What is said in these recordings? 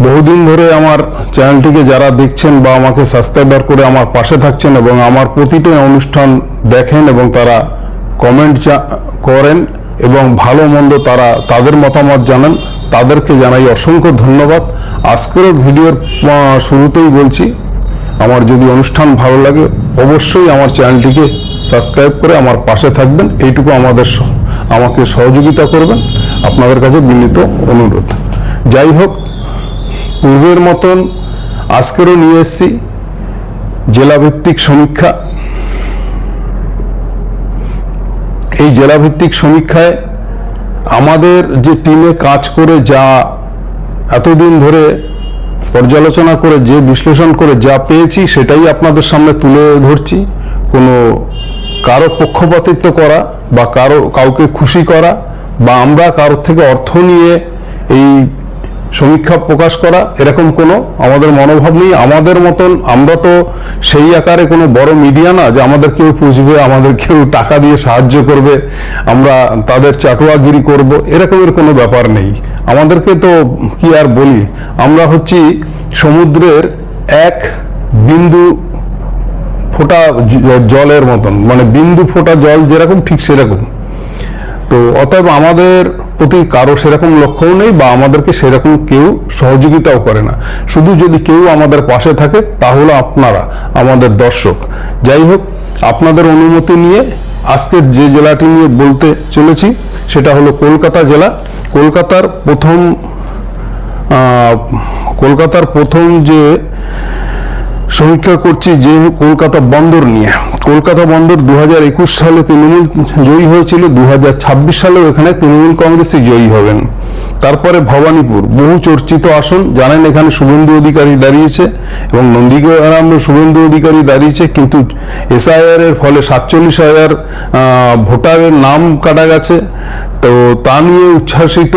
বহুদিন ধরে আমার চ্যানেলটিকে যারা দেখছেন বা আমাকে সাবস্ক্রাইবার করে আমার পাশে থাকছেন এবং আমার প্রতিটি অনুষ্ঠান দেখেন এবং তারা কমেন্ট করেন এবং ভালো মন্দ তারা তাদের মতামত জানান, তাদেরকে জানাই অসংখ্য ধন্যবাদ। আজকের ভিডিওর শুরুতেই বলছি, আমার যদি অনুষ্ঠান ভালো লাগে অবশ্যই আমার চ্যানেলটিকে সাবস্ক্রাইব করে আমার পাশে থাকবেন, এইটুকু আমাকে সহযোগিতা করবেন, আপনাদের কাছে বিনীত অনুরোধ। যাই হোক, পূর্বের মতন আজকেরও নিয়ে এসেছি জেলাভিত্তিক সমীক্ষা। এই জেলাভিত্তিক সমীক্ষায় আমাদের যে টিমে কাজ করে যা এতদিন ধরে পর্যালোচনা করে যে বিশ্লেষণ করে যা পেয়েছি সেটাই আপনাদের সামনে তুলে ধরছি। কোনো কারো পক্ষপাতিত্ব করা বা কাউকে খুশি করা বা আমরা কারোর থেকে অর্থ নিয়ে এই সমীক্ষা প্রকাশ করা এরকম কোনো আমাদের মনোভাব নেই। আমাদের মতন আমরা তো সেই আকারে কোনো বড় মিডিয়া না যে আমাদের কেউ পুষবে, আমাদের কেউ টাকা দিয়ে সাহায্য করবে, আমরা তাদের চাটুয়াগিরি করব, এরকমের কোনো ব্যাপার নেই। আমাদেরকে তো কি আর বলি, আমরা হচ্ছি সমুদ্রের এক বিন্দু ফোঁটা জলের মতন, মানে বিন্দু ফোঁটা জল যেরকম ঠিক সেরকম। তো অতএব আমাদের প্রতি কারো সেরকম লক্ষ্যও নেই বা আমাদেরকে সেরকম কেউ সহযোগিতাও করে না। শুধু যদি কেউ আমাদের পাশে থাকে তাহলে আপনারা আমাদের দর্শক। যাই হোক, আপনাদের অনুমতি নিয়ে আজকের যে জেলাটি নিয়ে বলতে চলেছি সেটা হলো কলকাতা জেলা। কলকাতার প্রথম যে সমীক্ষা করছি যে কলকাতা বন্দর নিয়ে। কলকাতা বন্দর 2021 সালে তৃণমূল জয়ী হয়েছিল, 2026 সালেও এখানে তৃণমূল কংগ্রেসই জয়ী হবেন। তারপরে ভবানীপুর, বহু চর্চিত আসন, জানেন এখানে শুভেন্দু অধিকারী দাঁড়িয়েছে এবং নন্দীগ্রামে শুভেন্দু অধিকারী দাঁড়িয়েছে, কিন্তু এসআইআর এর ফলে 47,000 ভোটারের নাম কাটা গেছে। তো তা নিয়ে উচ্ছ্বাসিত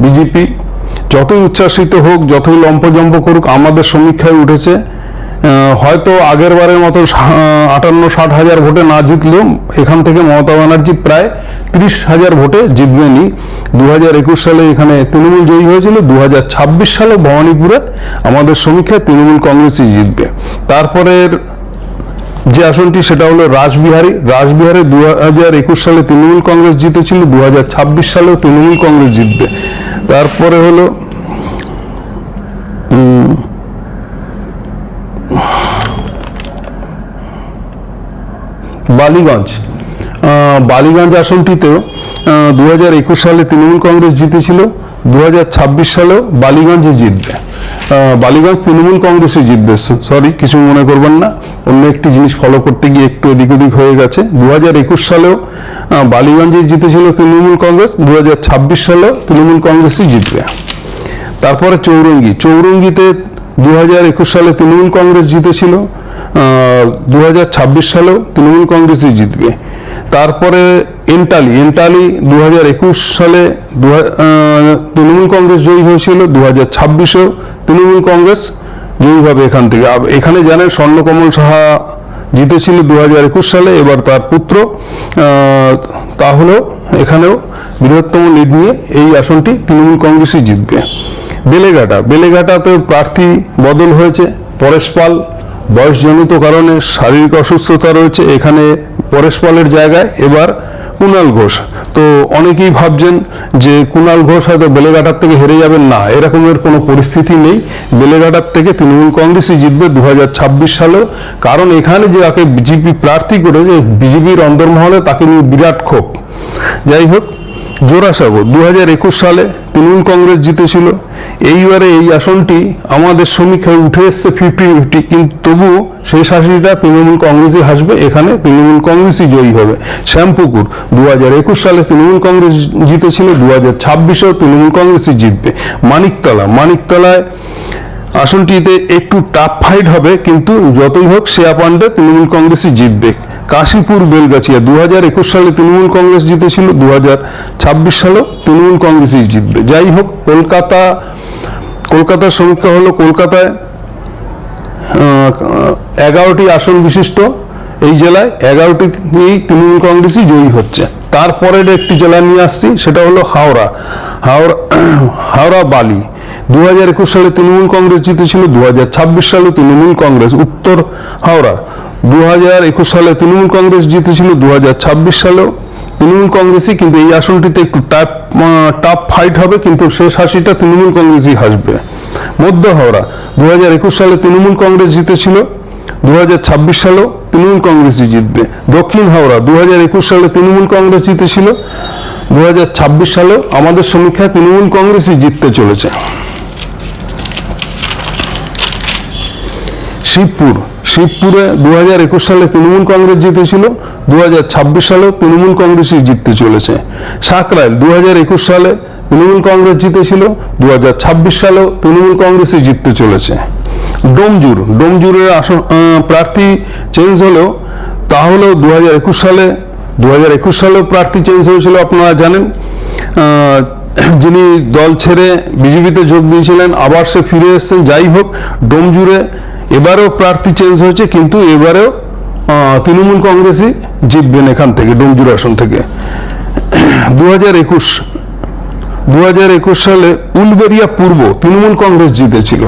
বিজেপি। যতই উচ্ছ্বাসিত হোক, যতই লম্পজম্প করুক, আমাদের সমীক্ষায় উঠেছে হয়তো আগের বারের মতো 58-60 হাজার ভোটে না জিতলেও এখান থেকে মমতা ব্যানার্জি প্রায় 30,000 ভোটে জিতবেনই। 2021 সালে এখানে তৃণমূল জয়ী হয়েছিল, 2026 সালে ভবানীপুরে আমাদের সমীক্ষায় তৃণমূল কংগ্রেসই জিতবে। তারপরের যে আসনটি সেটা হলো রাসবিহারী। 2021 সালে তৃণমূল কংগ্রেস জিতেছিল, 2026 সালেও তৃণমূল কংগ্রেস জিতবে। তারপরে হলো বালিগঞ্জ আসনটিতেও 2021 সালে তৃণমূল কংগ্রেস জিতেছিল, 2026 সালেও বালিগঞ্জে জিতবে। বালিগঞ্জ তৃণমূল কংগ্রেসই জিতবে, সরি কিছু মনে করবেন না, অন্য একটি জিনিস ফলো করতে গিয়ে একটু এদিক ওদিক হয়ে গেছে। 2021 সালেও বালিগঞ্জে জিতেছিল তৃণমূল কংগ্রেস, 2026 সালেও তৃণমূল কংগ্রেসই জিতবে। তারপরে চৌরঙ্গিতে 2021 সালে তৃণমূল কংগ্রেস জিতেছিল, 2026 সালেও তৃণমূল কংগ্রেসই জিতবে। তারপরে এন্টালি 2021 সালে তৃণমূল কংগ্রেস জয়ী হয়েছিল, 2026-এও তৃণমূল কংগ্রেস জয়ী হবে এখান থেকে। এখানে জানেন স্বর্ণকমল সাহা জিতেছিল 2021 সালে, এবার তার পুত্র, তাহলেও এখানেও বৃহত্তম লিড নিয়ে এই আসনটি তৃণমূল কংগ্রেসই জিতবে। বেলেঘাটাতে প্রার্থী বদল হয়েছে। পরেশ পাল বয়সজনিত কারণে শারীরিক অসুস্থতা রয়েছে, এখানে পরেশ পালের জায়গায় এবার কুণাল ঘোষ। তো অনেকেই ভাবছেন যে কুণাল ঘোষ হয়তো বেলেঘাটার থেকে হেরে যাবেন, না, এরকমের কোনো পরিস্থিতি নেই। বেলেঘাটার থেকে তৃণমূল কংগ্রেসই জিতবে 2026 সালেও, কারণ এখানে যে তাকে বিজেপি প্রার্থী করেছে, বিজেপির অন্তর্মহলে তাকে নিয়ে বিরাট ক্ষোভ। যাই হোক, জোড়াসাঁকো 2021 সালে তৃণমূল কংগ্রেস জিতেছিল, এইবারে এই আসনটি আমাদের সমীক্ষায় উঠে এসছে 50-50, কিন্তু তবুও সেই শাসিটা তৃণমূল কংগ্রেসই হাসবে, এখানে তৃণমূল কংগ্রেসই জয়ী হবে। শ্যামপুকুর 2021 সালে তৃণমূল কংগ্রেস জিতেছিল, 2026-এও তৃণমূল কংগ্রেসই জিতবে। মানিকতলায় আসনটিতে একটু টাফ ফাইট হবে, কিন্তু যতই হোক শ্রেয়া পাণ্ডে তৃণমূল কংগ্রেসই জিতবে। কাশীপুর বেলগাছিয়া 2021 সালে তৃণমূল কংগ্রেস জিতেছিল, 2026 সালেও তৃণমূল কংগ্রেসই জিতবে। যাই হোক, কলকাতার সমীক্ষা হলো, কলকাতায় 11টি আসন বিশিষ্ট এই জেলায় 11টিতেই তৃণমূল কংগ্রেসই জয়ী হচ্ছে। তারপরের একটি জেলা নিয়ে আসছি, সেটা হলো হাওড়া বালি। 2021 সালে তৃণমূল কংগ্রেস জিতেছিল, 2026 সালে তৃণমূল কংগ্রেস। উত্তর হাওড়া 2021 সালে তৃণমূল কংগ্রেস জিতেছিল, 2026 সালেও তৃণমূল কংগ্রেসই, কিন্তু এই আসনটিতে একটু টাফ ফাইট হবে, কিন্তু শেষ হাসিটা তৃণমূল কংগ্রেসই হাসবে। মধ্য হাওড়া 2021 সালে তৃণমূল কংগ্রেস জিতেছিল, 2026 সালেও তৃণমূল কংগ্রেসই জিতবে। দক্ষিণ হাওড়া 2021 সালে তৃণমূল কংগ্রেস জিতেছিল, 2026 সালেও আমাদের সমীক্ষায় তৃণমূল কংগ্রেসই জিততে চলেছে। শিবপুরে 2021 সালে তৃণমূল কংগ্রেস জিতেছিল, 2026 সালেও তৃণমূল কংগ্রেসই জিততে চলেছে। সাকরাইল 2021 সালে তৃণমূল কংগ্রেস জিতেছিল, 2026 সালেও তৃণমূল কংগ্রেসই জিততে চলেছে। ডোমজুরের প্রার্থী চেঞ্জ হলেও তা হলেও 2021 সালেও প্রার্থী চেঞ্জ হয়েছিল, আপনারা জানেন। যিনি দল ছেড়ে বিজেপিতে যোগ দিয়েছিলেন, আবার সে ফিরে এসেছেন। যাই হোক, ডোমজুরে এবারেও প্রার্থী চেঞ্জ হয়েছে, কিন্তু এবারেও তৃণমূল কংগ্রেসই জিতবেন এখান থেকে, ডোমজুর আসন থেকে। 2021 সালে উলবেড়িয়া পূর্ব তৃণমূল কংগ্রেস জিতেছিল,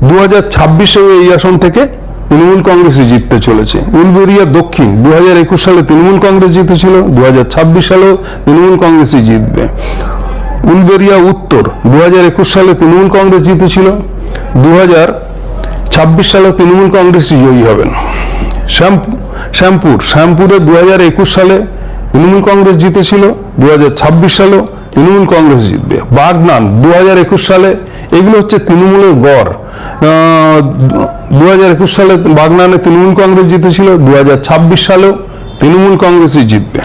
2026-এও এই আসন থেকে তৃণমূল কংগ্রেসই জিততে চলেছে। উলবেড়িয়া দক্ষিণ 2021 সালে তৃণমূল কংগ্রেস জিতেছিল, 2026 সালেও তৃণমূল কংগ্রেসই জিতবে। উলবেড়িয়া উত্তর 2021 সালে তৃণমূল কংগ্রেস জিতেছিল, 2026 সালেও তৃণমূল কংগ্রেসই জয়ী হবেন। শ্যামপুরে 2021 সালে তৃণমূল কংগ্রেস জিতেছিল, 2026 সালেও তৃণমূল কংগ্রেস জিতবে। বাগনান 2021 সালে, এগুলো হচ্ছে তৃণমূলের গড়। 2021 সালে বাগনানে তৃণমূল কংগ্রেস জিতেছিল, 2026 সালেও তৃণমূল কংগ্রেসই জিতবে।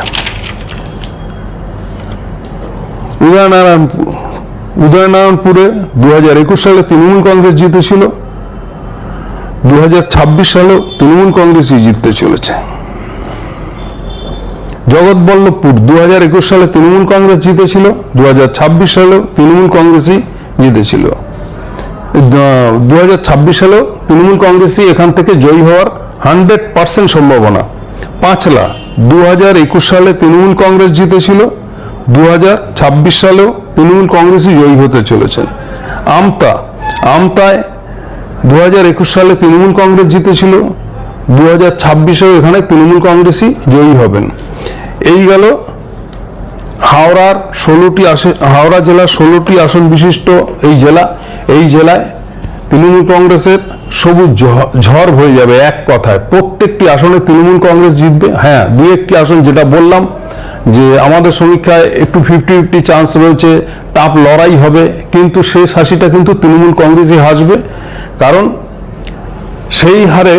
উদয়নারায়ণপুরে 2021 সালে তৃণমূল কংগ্রেস জিতেছিল, 2026 সালেও তৃণমূল কংগ্রেসই জিততে চলেছে। জগৎবল্লভপুর 2021 সালে তৃণমূল কংগ্রেস জিতেছিল, 2026 সালেও তৃণমূল কংগ্রেসই জিতেছিল। 2026 সালেও তৃণমূল কংগ্রেসই এখান থেকে জয়ী হওয়ার 100% সম্ভাবনা। পাঁচলা 2021 সালে তৃণমূল কংগ্রেস জিতেছিল, 2026 সালেও তৃণমূল কংগ্রেসই জয়ী হতে চলেছেন। আমতায় 2021 সালে তৃণমূল কংগ্রেস জিতেছিল, 2026-এও এখানে তৃণমূল কংগ্রেসই জয়ী হবেন। এই গেল হাওড়া জেলার 16টি আসন বিশিষ্ট এই জেলায় তৃণমূল কংগ্রেসের সবুজ ঝড় হয়ে যাবে এক কথায়। প্রত্যেকটি আসনে তৃণমূল কংগ্রেস জিতবে। হ্যাঁ, দু একটি আসন যেটা বললাম যে আমাদের সমীক্ষায় একটু 50-50 চান্স রয়েছে, টাফ লড়াই হবে, কিন্তু শেষ হাসিটা কিন্তু তৃণমূল কংগ্রেসই হাসবে। কারণ সেই হারে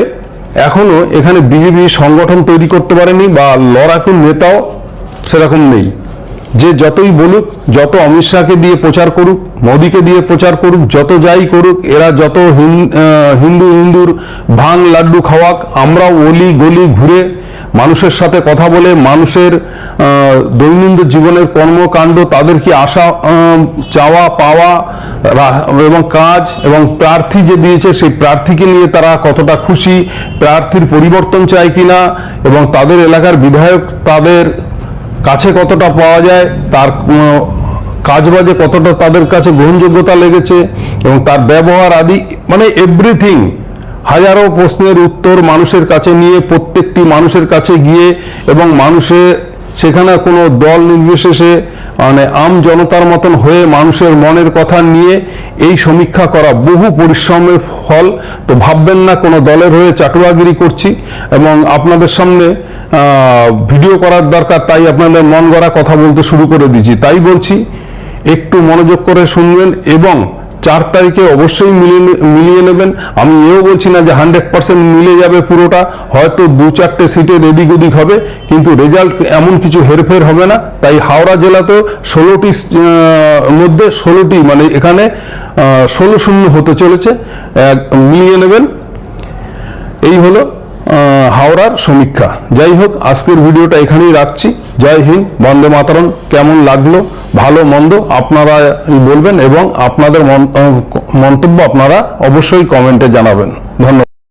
এখনো এখানে বিজেপি সংগঠন তৈরি করতে পারেনি, বা লড়াকু নেতাও সেরকম নেই। যে যতই বলুক, যত অমিত শাহকে দিয়ে প্রচার করুক, মোদীকে দিয়ে প্রচার করুক, যত যাই করুক, এরা যত হিন্দুর ভাং লাড্ডু খাওয়াক, আমরাও অলি গলি ঘুরে মানুষের সাথে কথা বলে মানুষের দৈনন্দিন জীবনের কর্মকাণ্ড, তাদের কি আশা চাওয়া পাওয়া এবং কাজ এবং প্রার্থী যে দিয়েছে সেই প্রার্থীকে নিয়ে তারা কতটা খুশি, প্রার্থীর পরিবর্তন চায় কিনা, এবং তাদের এলাকার বিধায়ক তাদের কাছে কতটা পাওয়া যায়, তার কাজবাজে কতটা তাদের কাছে গ্রহণযোগ্যতা লেগেছে, এবং তার ব্যবহার আদি, মানে এভরিথিং, হাজারো প্রশ্নের উত্তর মানুষের কাছে নিয়ে, প্রত্যেকটি মানুষের কাছে গিয়ে, এবং মানুষের সেখানে কোনো দল নির্বিশেষে মানে আম জনতার মতন হয়ে মানুষের মনের কথা নিয়ে এই সমীক্ষা করা বহু পরিশ্রমের ফল। তো ভাববেন না কোনো দলের হয়ে চাটুয়াগিরি করছি এবং আপনাদের সামনে ভিডিও করার দরকার, তাই আপনাদের মন গড়া কথা বলতে শুরু করে দিয়েছি। তাই বলছি, একটু মনোযোগ করে শুনবেন এবং 4 তারিখে অবশ্যই মিলিয়ে নেবেন। আমি এও বলছি না যে 100% মিলে যাবে পুরোটা, হয়তো 2-4টে সিটের এদিক ওদিক হবে, কিন্তু রেজাল্ট এমন কিছু হেরফের হবে না। তাই হাওড়া জেলাতেও 16টি মধ্যে 16টি, মানে এখানে 16-0 হতে চলেছে, মিলিয়ে নেবেন। এই হলো হাওড়ার সমীক্ষা। যাই হোক, আজকের ভিডিওটা এখানেই রাখছি। জয় হিন্দ, বন্দে মাতরম। কেমন লাগলো, ভালো মন্দ আপনারা বলবেন, এবং আপনাদের মন্তব্য আপনারা অবশ্যই কমেন্টে জানাবেন। ধন্যবাদ।